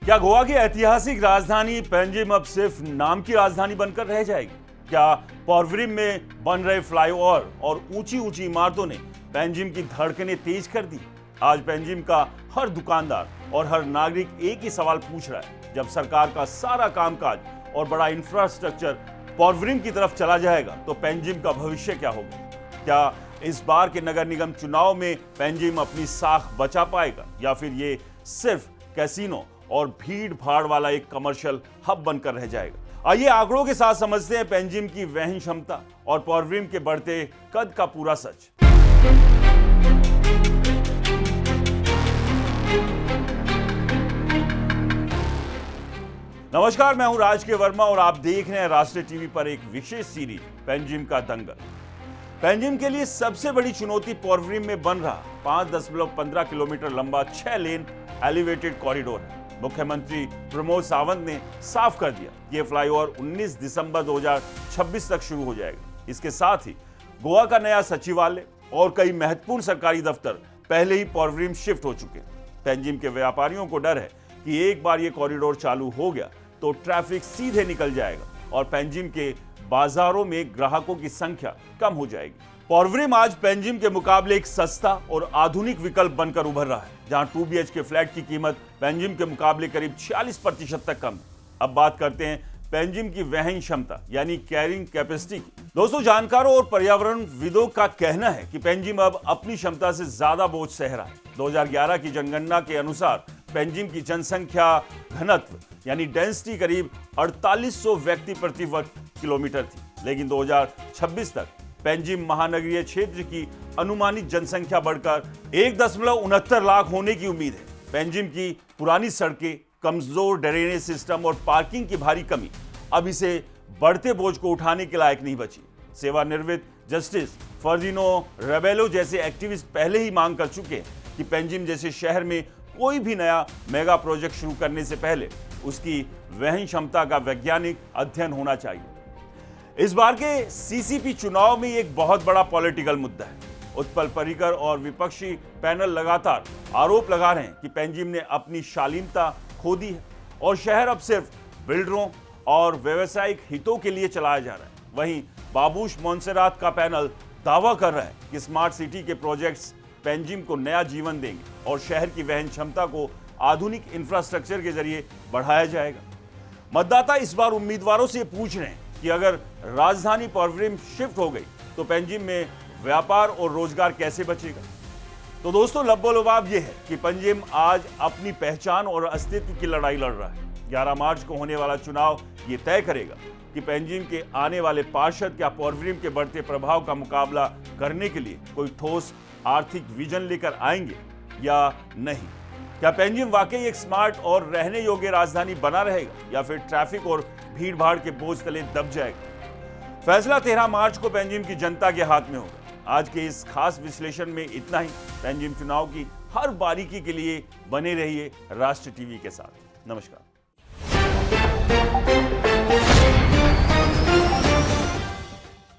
क्या गोवा की ऐतिहासिक राजधानी पैंजिम अब सिर्फ नाम की राजधानी बनकर रह जाएगी? क्या पोरवरिम में बन रहे फ्लाईओवर और ऊंची ऊंची इमारतों ने पैंजिम की धड़कनें तेज कर दी? आज पैंजिम का हर दुकानदार और हर नागरिक एक ही सवाल पूछ रहा है, जब सरकार का सारा कामकाज और बड़ा इंफ्रास्ट्रक्चर पोरवरिम की तरफ चला जाएगा तो पैंजिम का भविष्य क्या होगा? क्या इस बार के नगर निगम चुनाव में पैंजिम अपनी साख बचा पाएगा या फिर ये सिर्फ कैसीनो और भीड़ भाड़ वाला एक कमर्शियल हब बनकर रह जाएगा? आइए आंकड़ों के साथ समझते हैं पैंजिम की वहन क्षमता और पोरवरिम के बढ़ते कद का पूरा सच। नमस्कार, मैं हूं राज के वर्मा और आप देख रहे हैं राष्ट्रीय टीवी पर एक विशेष सीरीज पैंजिम का दंगल। पैंजिम के लिए सबसे बड़ी चुनौती पोरवरिम में बन रहा 5.15 किलोमीटर लंबा 6 लेन एलिवेटेड कॉरिडोर है। मुख्यमंत्री प्रमोद सावंत ने साफ कर दिया, यह फ्लाईओवर 19 दिसंबर 2026 तक शुरू हो जाएगा। इसके साथ ही गोवा का नया सचिवालय और कई महत्वपूर्ण सरकारी दफ्तर पहले ही पोरवरिम शिफ्ट हो चुके हैं। पैंजिम के व्यापारियों को डर है कि एक बार यह कॉरिडोर चालू हो गया तो ट्रैफिक सीधे निकल जाएगा और पैंजिम के बाजारों में ग्राहकों की संख्या कम हो जाएगी। पोरवरिम आज पैंजिम के मुकाबले एक सस्ता और आधुनिक विकल्प बनकर उभर रहा है, जहां 2 BHK फ्लैट की कीमत पैंजिम के मुकाबले करीब 46% तक कम है। अब बात करते हैं पैंजिम की वहन क्षमता यानी कैरिंग कैपेसिटी की। दोस्तों, जानकारों और पर्यावरणविदों का कहना है कि पैंजिम अब अपनी क्षमता से ज्यादा बोझ सह रहा है। 2011 की जनगणना के अनुसार पैंजिम की जनसंख्या घनत्व यानी डेंसिटी करीब 4800 व्यक्ति प्रति वर्ग किलोमीटर थी, लेकिन 2026 तक पैंजिम महानगरीय क्षेत्र की अनुमानित जनसंख्या बढ़कर 1.69 लाख होने की उम्मीद है। पैंजिम की पुरानी सड़कें, कमजोर ड्रेनेज सिस्टम और पार्किंग की भारी कमी अब इसे बढ़ते बोझ को उठाने के लायक नहीं बची। सेवानिवृत्त जस्टिस फर्दिनो रेबेलो जैसे एक्टिविस्ट पहले ही मांग कर चुके हैं कि पैंजिम जैसे शहर में कोई भी नया मेगा प्रोजेक्ट शुरू करने से पहले उसकी वहन क्षमता का वैज्ञानिक अध्ययन होना चाहिए। इस बार के सीसीपी चुनाव में एक बहुत बड़ा पॉलिटिकल मुद्दा है। उत्पल पर्रिकर और विपक्षी पैनल लगातार आरोप लगा रहे हैं कि पैंजिम ने अपनी शालीनता खो दी है और शहर अब सिर्फ बिल्डरों और व्यावसायिक हितों के लिए चलाया जा रहा है। वहीं बाबूश मोन्सेरात का पैनल दावा कर रहा है कि स्मार्ट सिटी के प्रोजेक्ट्स पैंजिम को नया जीवन देंगे और शहर की वहन क्षमता को आधुनिक इंफ्रास्ट्रक्चर के जरिए बढ़ाया जाएगा। मतदाता इस बार उम्मीदवारों से पूछ रहे हैं कि अगर राजधानी पोरवरिम शिफ्ट हो गई तो पैंजिम में व्यापार और रोजगार कैसे बचेगा? तो दोस्तों, लब्बो-लुबाब यह है कि पैंजिम आज अपनी पहचान और अस्तित्व की लड़ाई लड़ रहा है। 11 मार्च को होने वाला चुनाव ये तय करेगा कि पैंजिम के आने वाले पार्षद क्या पोरवरिम के बढ़ते प्रभाव का मुकाबला करने के लिए कोई ठोस आर्थिक विजन लेकर आएंगे या नहीं। क्या पैंजिम वाकई एक स्मार्ट और रहने योग्य राजधानी बना रहेगा या फिर ट्रैफिक और भीड़ भाड़ के बोझ तले दब जाएगा? फैसला 13 मार्च को पैंजिम की जनता के हाथ में होगा। आज के इस खास विश्लेषण में इतना ही। पैंजिम चुनाव की हर बारीकी के लिए बने रहिए राष्ट्रीय टीवी के साथ। नमस्कार।